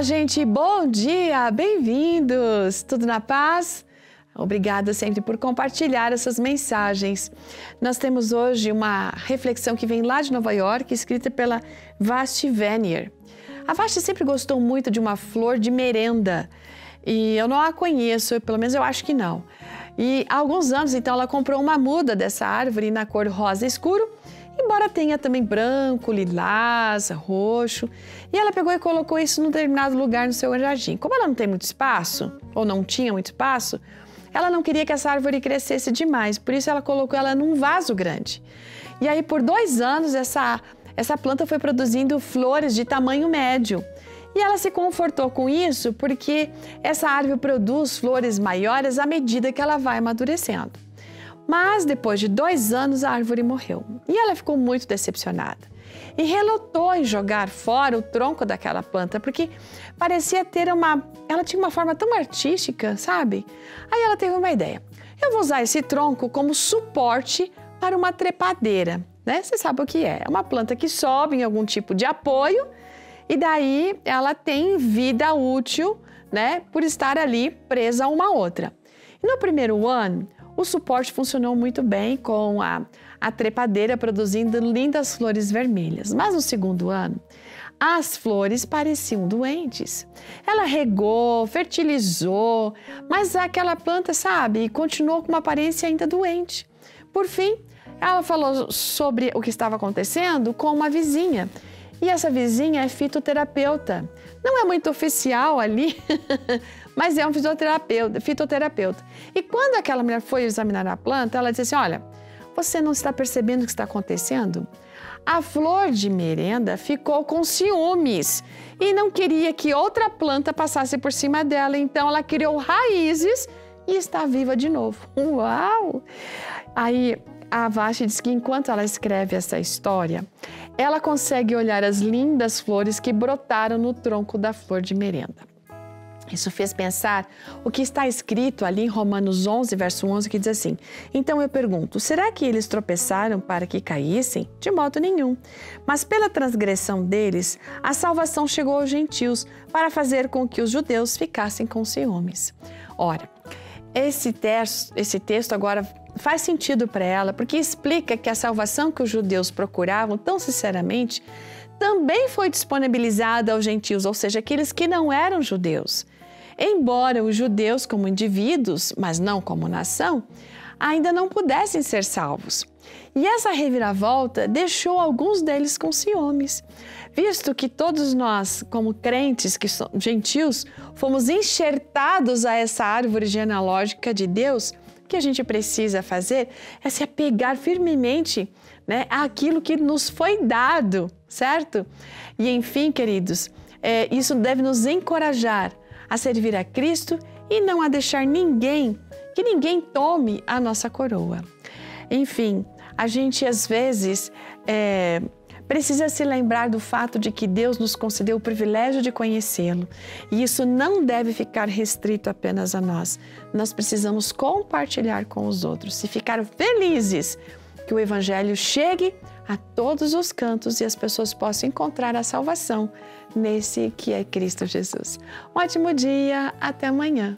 gente, bom dia, bem-vindos! Tudo na paz? Obrigada sempre por compartilhar essas mensagens. Nós temos hoje uma reflexão que vem lá de Nova York, escrita pela Vashti Vanier. A Vashti sempre gostou muito de uma flor de merenda e eu não a conheço, pelo menos eu acho que não. E há alguns anos, então, ela comprou uma muda dessa árvore na cor rosa escuro, embora tenha também branco, lilás, roxo. E ela pegou e colocou isso num determinado lugar no seu jardim. Como ela não tem muito espaço, ou não tinha muito espaço, ela não queria que essa árvore crescesse demais, por isso ela colocou ela num vaso grande. E aí, por 2 anos, essa planta foi produzindo flores de tamanho médio. E ela se confortou com isso porque essa árvore produz flores maiores à medida que ela vai amadurecendo. Mas depois de 2 anos a árvore morreu e ela ficou muito decepcionada. E relutou em jogar fora o tronco daquela planta porque parecia ter ela tinha uma forma tão artística, sabe? Aí ela teve uma ideia. Eu vou usar esse tronco como suporte para uma trepadeira, né? Você sabe o que é? É uma planta que sobe em algum tipo de apoio e daí ela tem vida útil, né? Por estar ali presa a uma outra. E no primeiro ano, o suporte funcionou muito bem com a trepadeira produzindo lindas flores vermelhas. Mas no segundo ano, as flores pareciam doentes. Ela regou, fertilizou, mas aquela planta, sabe, continuou com uma aparência ainda doente. Por fim, ela falou sobre o que estava acontecendo com uma vizinha. E essa vizinha é fitoterapeuta. Não é muito oficial ali, mas é um fitoterapeuta. E quando aquela mulher foi examinar a planta, ela disse assim, olha, você não está percebendo o que está acontecendo? A flor de merenda ficou com ciúmes e não queria que outra planta passasse por cima dela, então ela criou raízes e está viva de novo. Uau! Aí a Vashti diz que enquanto ela escreve essa história, ela consegue olhar as lindas flores que brotaram no tronco da flor de merenda. Isso fez pensar o que está escrito ali em Romanos 11, verso 11, que diz assim, então eu pergunto, será que eles tropeçaram para que caíssem? De modo nenhum. Mas pela transgressão deles, a salvação chegou aos gentios para fazer com que os judeus ficassem com ciúmes. Ora, esse texto agora faz sentido para ela, porque explica que a salvação que os judeus procuravam tão sinceramente também foi disponibilizada aos gentios, ou seja, aqueles que não eram judeus. Embora os judeus como indivíduos, mas não como nação, ainda não pudessem ser salvos. E essa reviravolta deixou alguns deles com ciúmes, visto que todos nós, como crentes, que somos gentios, fomos enxertados a essa árvore genealógica de Deus. O que a gente precisa fazer é se apegar firmemente, né, àquilo que nos foi dado, certo? E enfim, queridos, isso deve nos encorajar a servir a Cristo e não a deixar que ninguém tome a nossa coroa. Enfim, a gente às vezes precisa se lembrar do fato de que Deus nos concedeu o privilégio de conhecê-lo. E isso não deve ficar restrito apenas a nós. Nós precisamos compartilhar com os outros e ficar felizes que o Evangelho chegue a todos os cantos e as pessoas possam encontrar a salvação nesse que é Cristo Jesus. Um ótimo dia, até amanhã.